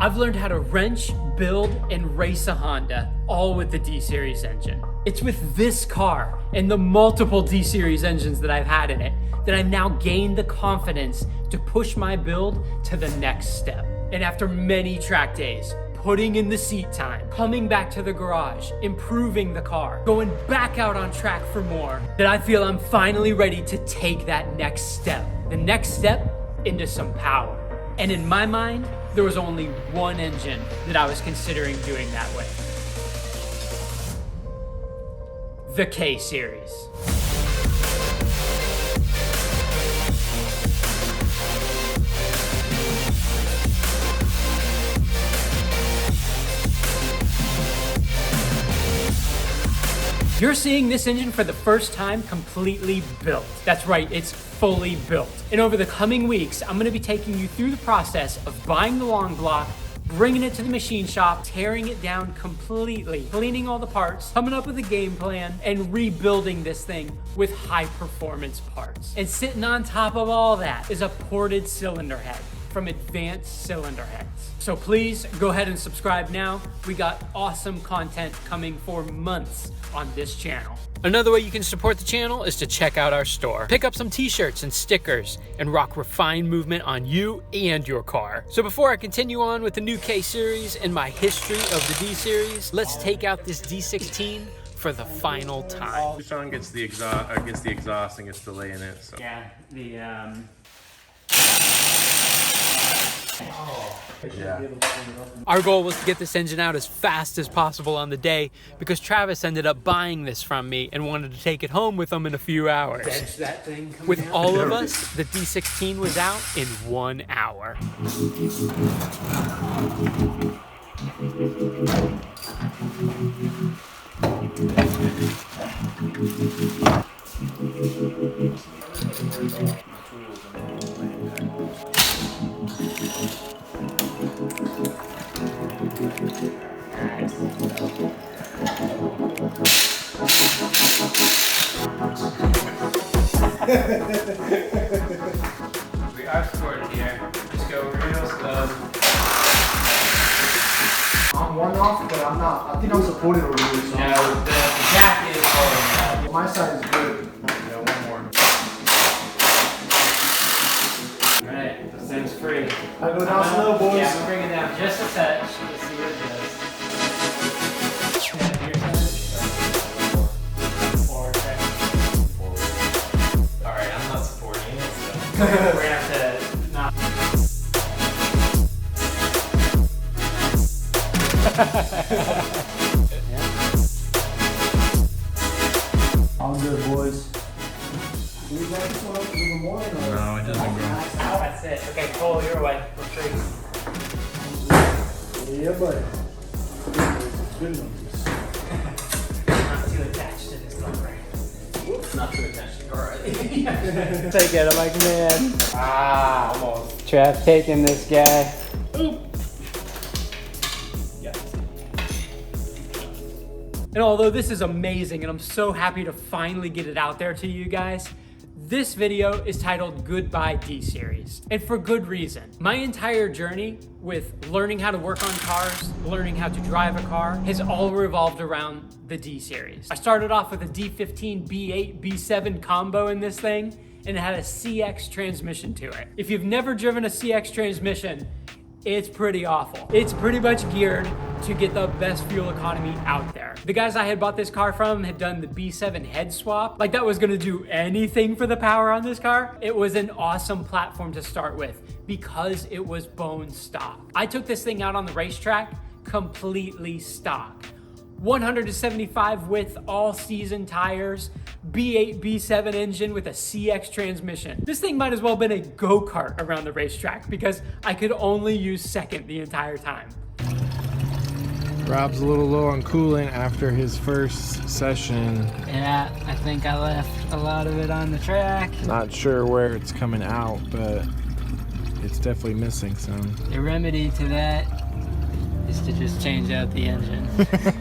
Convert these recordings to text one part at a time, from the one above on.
I've learned how to wrench, build, and race a Honda, all with the D-Series engine. It's with this car and the multiple D-Series engines that I've had in it that I've now gained the confidence to push my build to the next step. And after many track days, putting in the seat time, coming back to the garage, improving the car, going back out on track for more, that I feel I'm finally ready to take that next step. The next step into some power. And in my mind, there was only one engine that I was considering doing that with. The K-Series. You're seeing this engine for the first time completely built. That's right, it's fully built. And over the coming weeks, I'm gonna be taking you through the process of buying the long block, bringing it to the machine shop, tearing it down completely, cleaning all the parts, coming up with a game plan, and rebuilding this thing with high performance parts. And sitting on top of all that is a ported cylinder head from Advanced Cylinder Heads. So please go ahead and subscribe now. We got awesome content coming for months on this channel. Another way you can support the channel is to check out our store. Pick up some t-shirts and stickers and rock refined movement on you and your car. So before I continue on with the new K-Series and my history of the D-Series, let's take out this D16 for the final time. Sean gets the exhaust and gets to lay in it. So. Yeah, Yeah. Our goal was to get this engine out as fast as possible on the day because Travis ended up buying this from me and wanted to take it home with him in a few hours. That thing With all of us, the D16 was out in 1 hour. We are sporting here. Just go real slow. I'm one off, but I'm not. I think I'm supported over here. So No, the jacket is holding up. my side is good. Yeah, one more. Alright, this thing's free. I go down slow, boys. Yeah, we'll bring it down just a touch. Let's see what it does. Yeah, your side? 4, okay. Alright, I'm not supporting it, so we're gonna have to not. All good, boys. Do you guys just want to do more? Or? No, it doesn't go. That's it. Okay, Cole, your way. We're free. Yeah, buddy. Good numbers. Not too attached to this number. Not too attached. Alright. Take it, I'm like, man. Ah, almost. Trav taking this guy. Yeah. And although this is amazing and I'm so happy to finally get it out there to you guys, this video is titled Goodbye D-Series, and for good reason. My entire journey with learning how to work on cars, learning how to drive a car, has all revolved around the D-Series. I started off with a D15 B8 B7 combo in this thing, and it had a CX transmission to it. If you've never driven a CX transmission, it's pretty awful. It's pretty much geared to get the best fuel economy out there. The guys I had bought this car from had done the B7 head swap. Like that was gonna do anything for the power on this car. It was an awesome platform to start with because it was bone stock. I took this thing out on the racetrack completely stock. 175 width all season tires, B8, B7 engine with a CX transmission. This thing might as well have been a go-kart around the racetrack because I could only use second the entire time. Rob's a little low on coolant after his first session. Yeah, I think I left a lot of it on the track. Not sure where it's coming out, but it's definitely missing some. The remedy to that is to just change out the engine.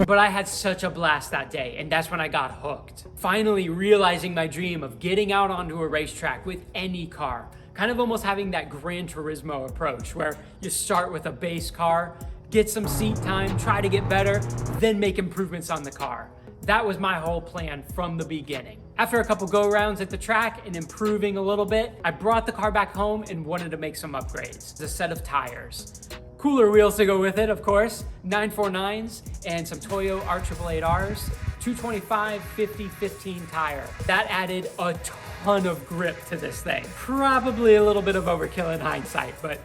But I had such a blast that day, and that's when I got hooked. Finally realizing my dream of getting out onto a racetrack with any car, kind of almost having that Gran Turismo approach where you start with a base car, get some seat time, try to get better, then make improvements on the car. That was my whole plan from the beginning. After a couple go-rounds at the track and improving a little bit, I brought the car back home and wanted to make some upgrades. A set of tires. Cooler wheels to go with it, of course. 949s and some Toyo R888Rs. 225, 50, 15 tire. That added a ton of grip to this thing. Probably a little bit of overkill in hindsight, but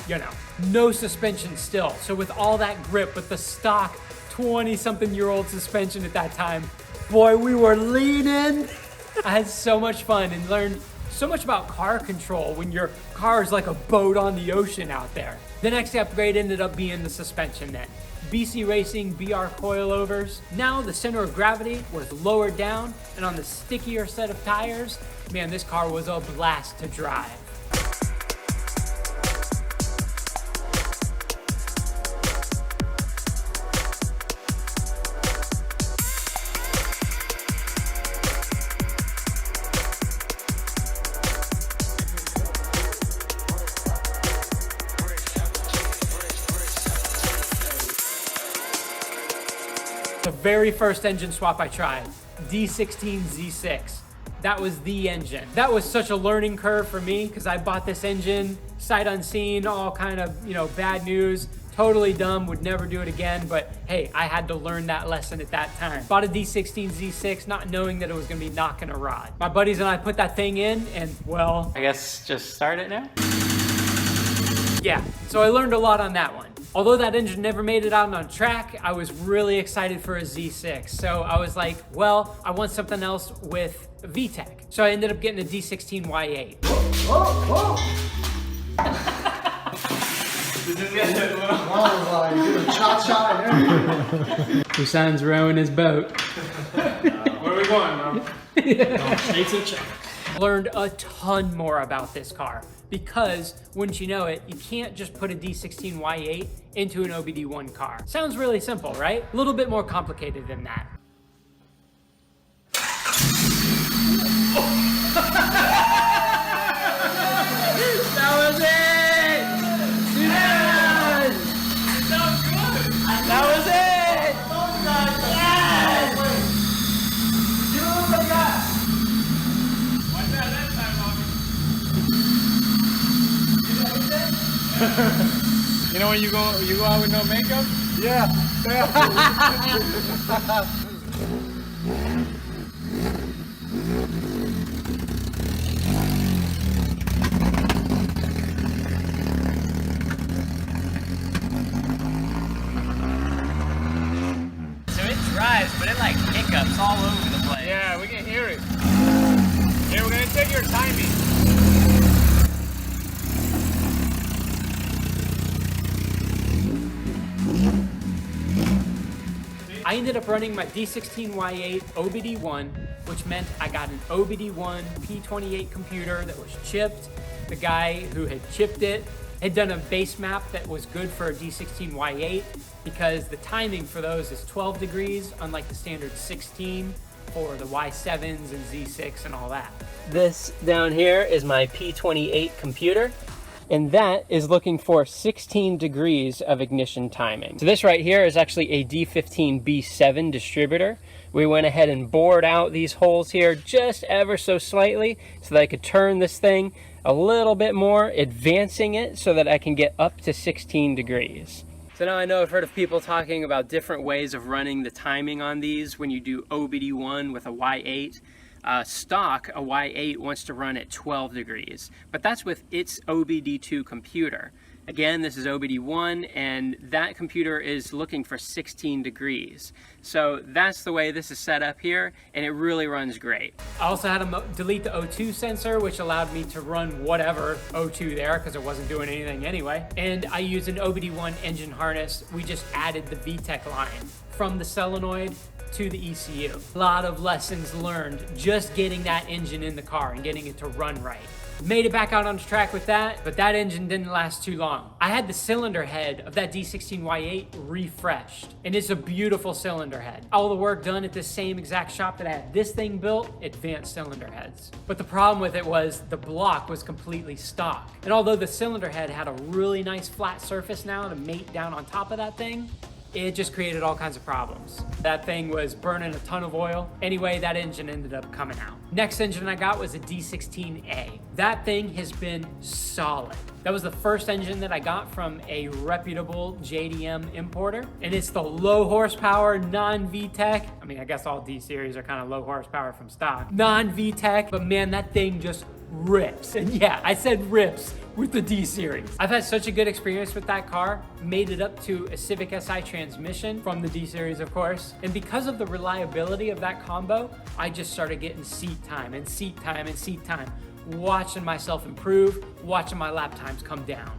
you know, no suspension still. So with all that grip, with the stock 20-something-year-old suspension at that time, boy, we were leaning. I had so much fun and learned so much about car control when your car is like a boat on the ocean out there. The next upgrade ended up being the suspension then. BC Racing BR coilovers. Now the center of gravity was lowered down, and on the stickier set of tires, man, this car was a blast to drive. The very first engine swap I tried, D16 Z6. That was the engine. That was such a learning curve for me because I bought this engine sight unseen, all kind of, you know, bad news, totally dumb, would never do it again. But hey, I had to learn that lesson at that time. Bought a D16 Z6 not knowing that it was gonna be knocking a rod. My buddies and I put that thing in and well, I guess just start it now? yeah, so I learned a lot on that one. Although that engine never made it out on track, I was really excited for a Z6. So I was like, well, I want something else with VTEC. So I ended up getting a D16 Y8. Busan's rowing his boat. Where are we going, bro? Learned a ton more about this car because, wouldn't you know it, you can't just put a D16 Y8 into an OBD1 car. Sounds really simple, right? A little bit more complicated than that. That was it! Yes! That was it! You know when you go out with no makeup? Yeah. So it drives, but it like hiccups all over the place. Yeah, we can hear it. Yeah, we're gonna take your timing. I ended up running my D16 Y8 OBD1, which meant I got an OBD1 P28 computer that was chipped. The guy who had chipped it had done a base map that was good for a D16 Y8 because the timing for those is 12 degrees, unlike the standard 16 for the Y7s and Z6 and all that. This down here is my P28 computer, and that is looking for 16 degrees of ignition timing. So this right here is actually a D15B7 distributor. We went ahead and bored out these holes here just ever so slightly so that I could turn this thing a little bit more, advancing it so that I can get up to 16 degrees. So now I know I've heard of people talking about different ways of running the timing on these when you do OBD1 with a Y8. Stock, a Y8 wants to run at 12 degrees, but that's with its OBD2 computer. Again, this is OBD1, and that computer is looking for 16 degrees. So that's the way this is set up here, and it really runs great. I also had to delete the O2 sensor, which allowed me to run whatever O2 there because it wasn't doing anything anyway. And I used an OBD1 engine harness. We just added the VTEC line from the solenoid to the ECU. A lot of lessons learned just getting that engine in the car and getting it to run right. Made it back out on the track with that, but that engine didn't last too long. I had the cylinder head of that D16Y8 refreshed, and it's a beautiful cylinder head. All the work done at the same exact shop that I had this thing built, advanced cylinder heads. But the problem with it was the block was completely stock. And although the cylinder head had a really nice flat surface now to mate down on top of that thing, it just created all kinds of problems. That thing was burning a ton of oil. Anyway, that engine ended up coming out. Next engine I got was a D16A. That thing has been solid. That was the first engine that I got from a reputable JDM importer. And it's the low horsepower, non-VTEC. I mean, I guess all D series are kind of low horsepower from stock. Non-VTEC, but man, that thing just rips. And yeah, I said rips with the D series. I've had such a good experience with that car, made it up to a Civic SI transmission from the D series, of course. And because of the reliability of that combo, I just started getting seat time and seat time and seat time, watching myself improve, watching my lap times come down.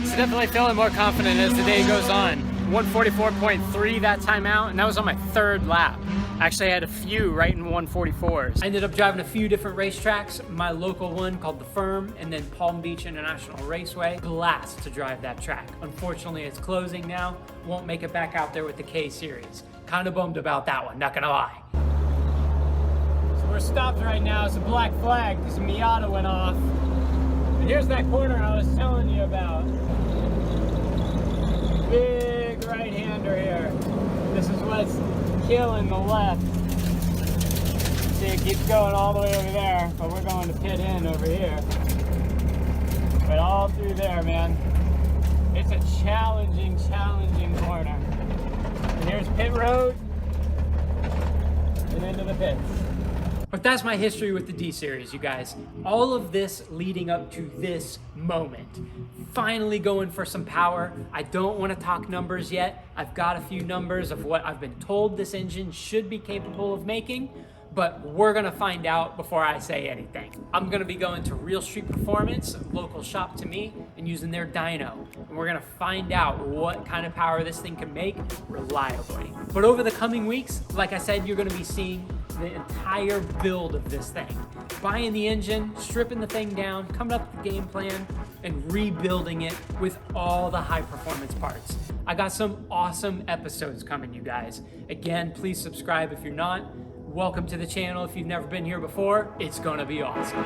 So definitely feeling more confident as the day goes on. 144.3 that time out, and that was on my third lap. Actually, I had a few right in 144s. I ended up driving a few different racetracks. My local one called The Firm, and then Palm Beach International Raceway. Blast to drive that track. Unfortunately, it's closing now. Won't make it back out there with the K series. Kind of bummed about that one, not gonna lie. So we're stopped right now. It's a black flag because Miata went off. And here's that corner I was telling you about. Big right-hander here. This is what's killing the left. See, it keeps going all the way over there, but we're going to pit in over here. But all through there, man. It's a challenging corner. And here's pit road and into the pits. But that's my history with the D series, you guys. All of this leading up to this moment. Finally going for some power. I don't want to talk numbers yet. I've got a few numbers of what I've been told this engine should be capable of making, but we're gonna find out before I say anything. I'm gonna be going to Real Street Performance, a local shop to me, and using their dyno. And we're gonna find out what kind of power this thing can make reliably. But over the coming weeks, like I said, you're gonna be seeing the entire build of this thing. Buying the engine, stripping the thing down, coming up with the game plan, and rebuilding it with all the high performance parts. I got some awesome episodes coming, you guys. Again, please subscribe if you're not. Welcome to the channel if you've never been here before. It's gonna be awesome.